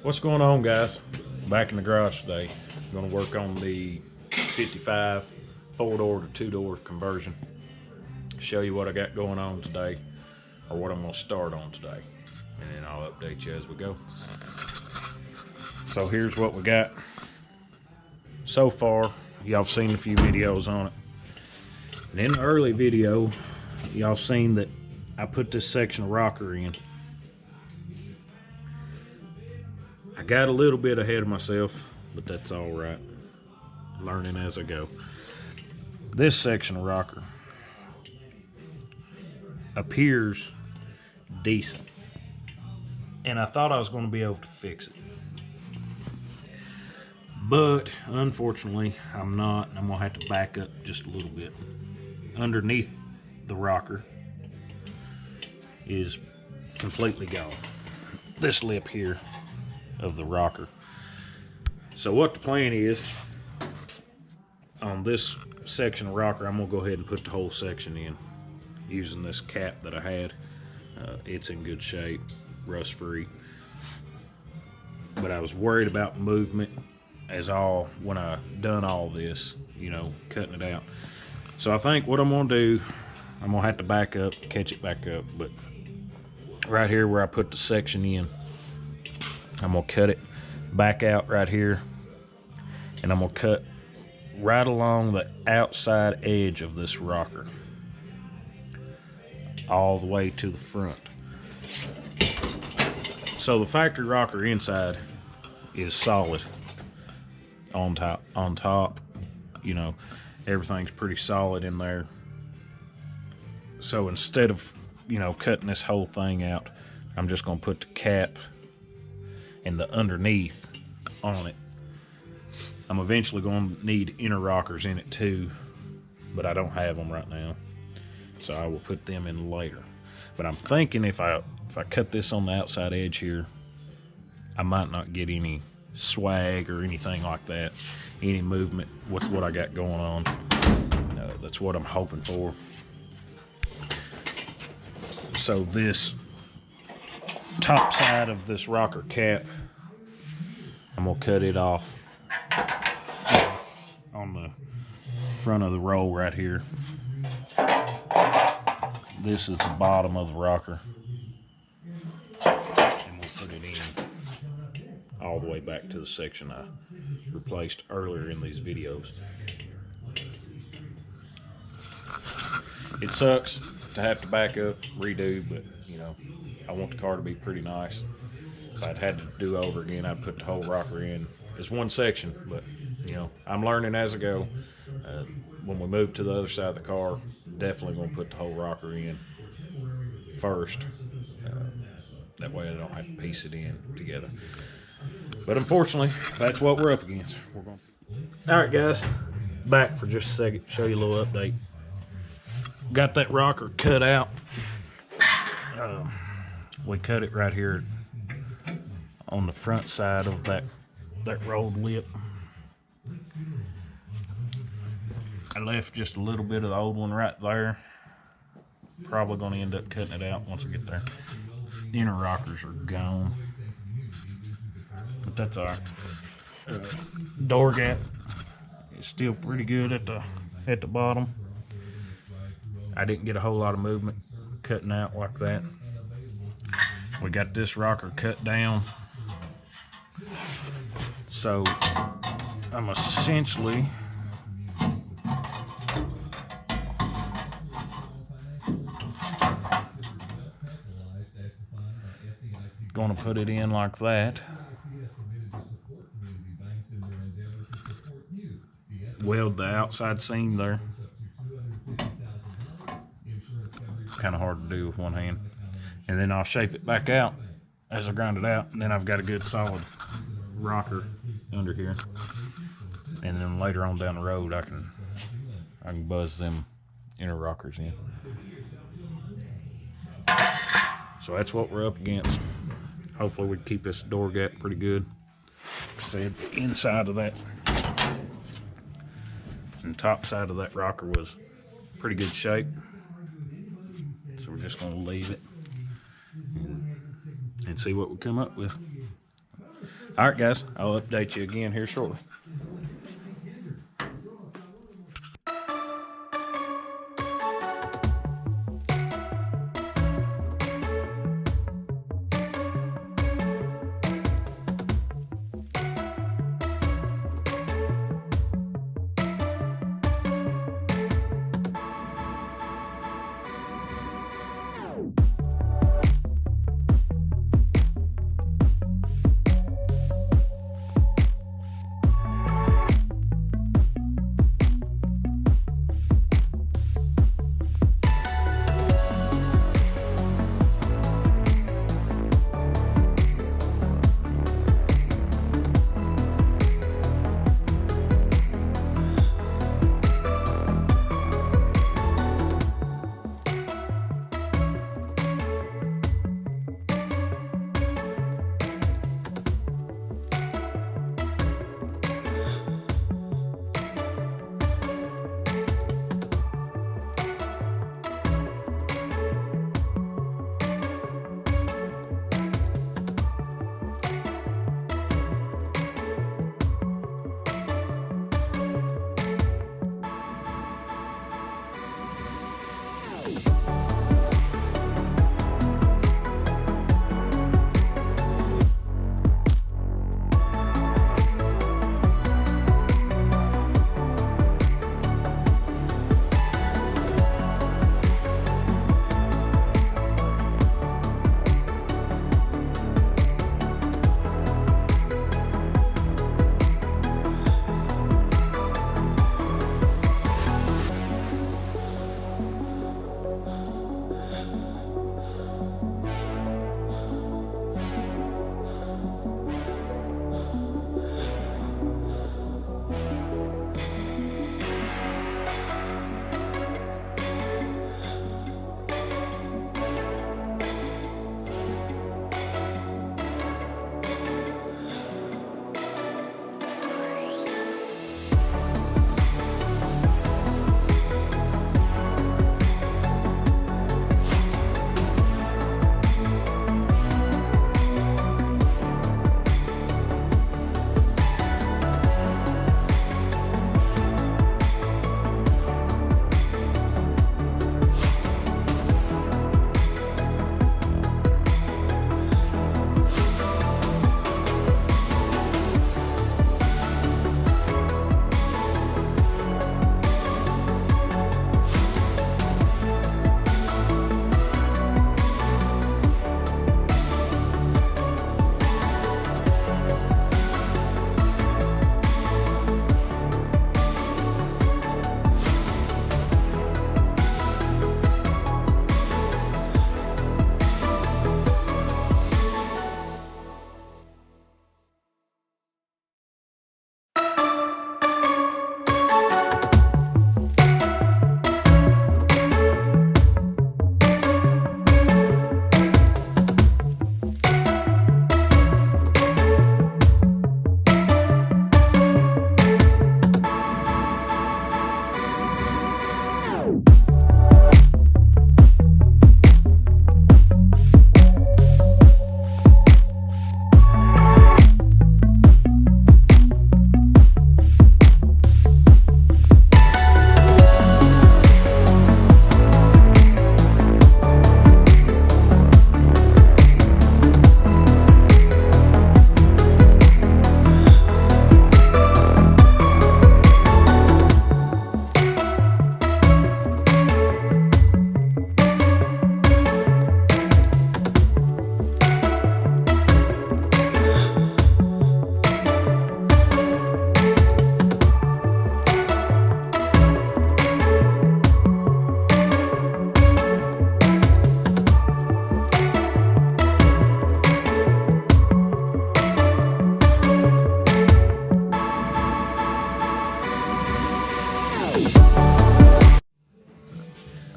What's going on, guys? Back in the garage today. I'm going to work on the 55 4-door to 2-door conversion. Show you what I got going on today, or what I'm going to start on today, and then I'll update you as we go. So here's what we got so far. Y'all seen a few videos on it, and in the early video y'all seen that I put this section of rocker in. I got a little bit ahead of myself, but that's all right. Learning as I go. This section of rocker appears decent, and I thought I was going to be able to fix it, but unfortunately I'm not, and I'm going to have to back up just a little bit. Underneath the rocker is completely gone. This lip here of the rocker. So what the plan is, on this section of rocker, I'm gonna go ahead and put the whole section in using this cap that I had. It's in good shape, rust free, but I was worried about movement when I done all this, you know, cutting it out. So I think what I'm gonna do, I'm gonna have to back up, catch it back up, but right here where I put the section in, I'm gonna cut it back out right here, and I'm gonna cut right along the outside edge of this rocker all the way to the front. So the factory rocker inside is solid on top, you know, everything's pretty solid in there. So instead of, you know, cutting this whole thing out, I'm just gonna put the cap and the underneath on it. I'm eventually going to need inner rockers in it too, but I don't have them right now, so I will put them in later. But I'm thinking if I cut this on the outside edge here, I might not get any swag or anything like that, any movement with what I got going on. That's what I'm hoping for. So this top side of this rocker cap, I'm gonna cut it off on the front of the roll right here. This is the bottom of the rocker, and we'll put it in all the way back to the section I replaced earlier in these videos. It sucks to have to back up, redo, but you know, I want the car to be pretty nice. If I'd had to do over again, I'd put the whole rocker in as one section, but you know, I'm learning as I go. When we move to the other side of the car, definitely gonna put the whole rocker in first. That way I don't have to piece it in together. But unfortunately, that's what we're up against. All right, guys, back for just a second, show you a little update. Got that rocker cut out. We cut it right here on the front side of that rolled lip. I left just a little bit of the old one right there. Probably going to end up cutting it out once I get there. The inner rockers are gone, but that's all right. Door gap is still pretty good at the bottom. I didn't get a whole lot of movement cutting out like that. We got this rocker cut down, so I'm essentially going to put it in like that. Weld the outside seam there. Kind of hard to do with one hand. And then I'll shape it back out as I grind it out, and then I've got a good solid rocker under here. And then later on down the road, I can buzz them inner rockers in. So that's what we're up against. Hopefully we can keep this door gap pretty good. Like I said, the inside of that and top side of that rocker was pretty good shape. So we're just going to leave it and see what we come up with. All right, guys, I'll update you again here shortly.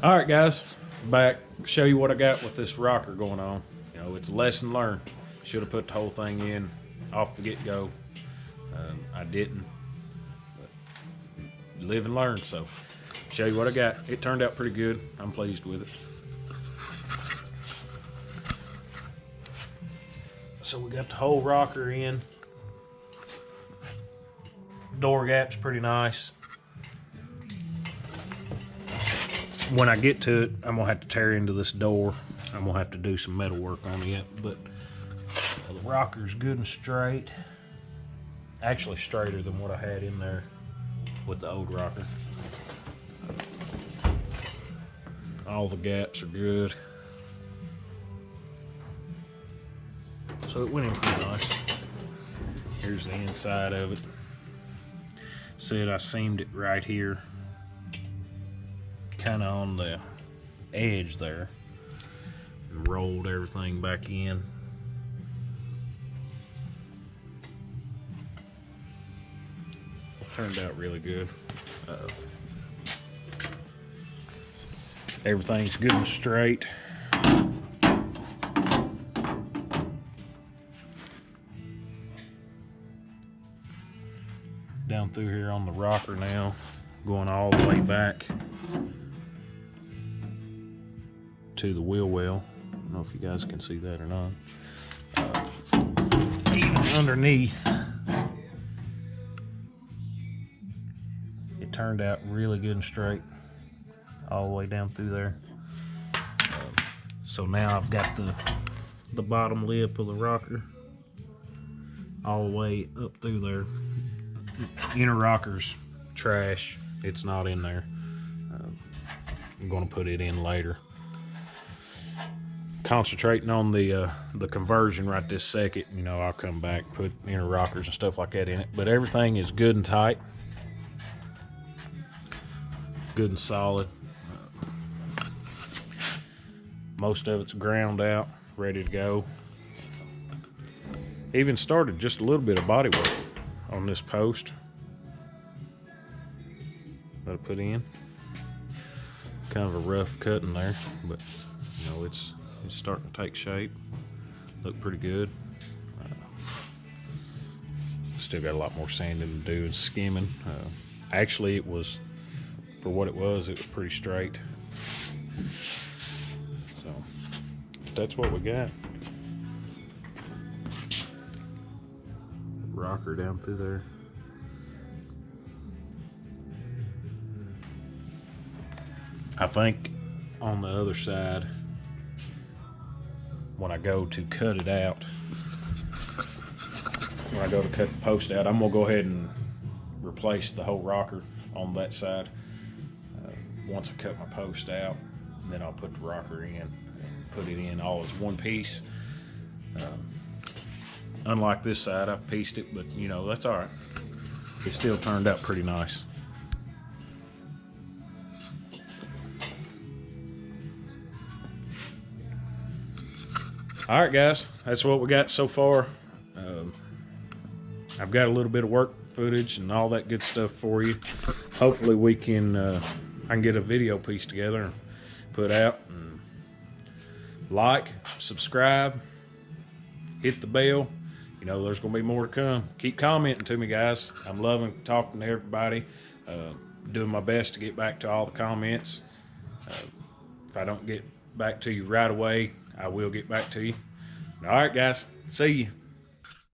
All right, guys, back. Show you what I got with this rocker going on. You know, it's a lesson learned. Should have put the whole thing in off the get-go. I didn't. But live and learn. So, show you what I got. It turned out pretty good. I'm pleased with it. So we got the whole rocker in. Door gap's pretty nice. When I get to it, I'm gonna have to tear into this door. I'm gonna have to do some metal work on it, but the rocker's good and straight. Actually straighter than what I had in there with the old rocker. All the gaps are good. So it went in pretty nice. Here's the inside of it. Said I seamed it right here, kind of on the edge there, and rolled everything back in. Turned out really good. Everything's good and straight. Down through here on the rocker now, going all the way back to the wheel well. I don't know if you guys can see that or not. Even underneath, it turned out really good and straight all the way down through there. So now I've got the bottom lip of the rocker all the way up through there. Inner rocker's trash, it's not in there. I'm going to put it in later. Concentrating on the conversion right this second. You know, I'll come back, put inner rockers and stuff like that in it, but everything is good and tight, good and solid. Most of it's ground out, ready to go. Even started just a little bit of body work on this post that I put in. Kind of a rough cut in there, but you know, it's starting to take shape. Look pretty good. Still got a lot more sanding to do and skimming. Actually, it was, for what it was pretty straight. So that's what we got. Rocker down through there. I think on the other side, when I go to cut it out, when I go to cut the post out, I'm gonna go ahead and replace the whole rocker on that side. Once I cut my post out, then I'll put the rocker in and put it in all as one piece. Unlike this side, I've pieced it, but you know, that's all right. It still turned out pretty nice. All right, guys, that's what we got so far. I've got a little bit of work footage and all that good stuff for you. Hopefully we can, I can get a video piece together and put out. And like, subscribe, hit the bell. You know, there's going to be more to come. Keep commenting to me, guys. I'm loving talking to everybody. Doing my best to get back to all the comments. If I don't get back to you right away, I will get back to you. All right, guys. See you.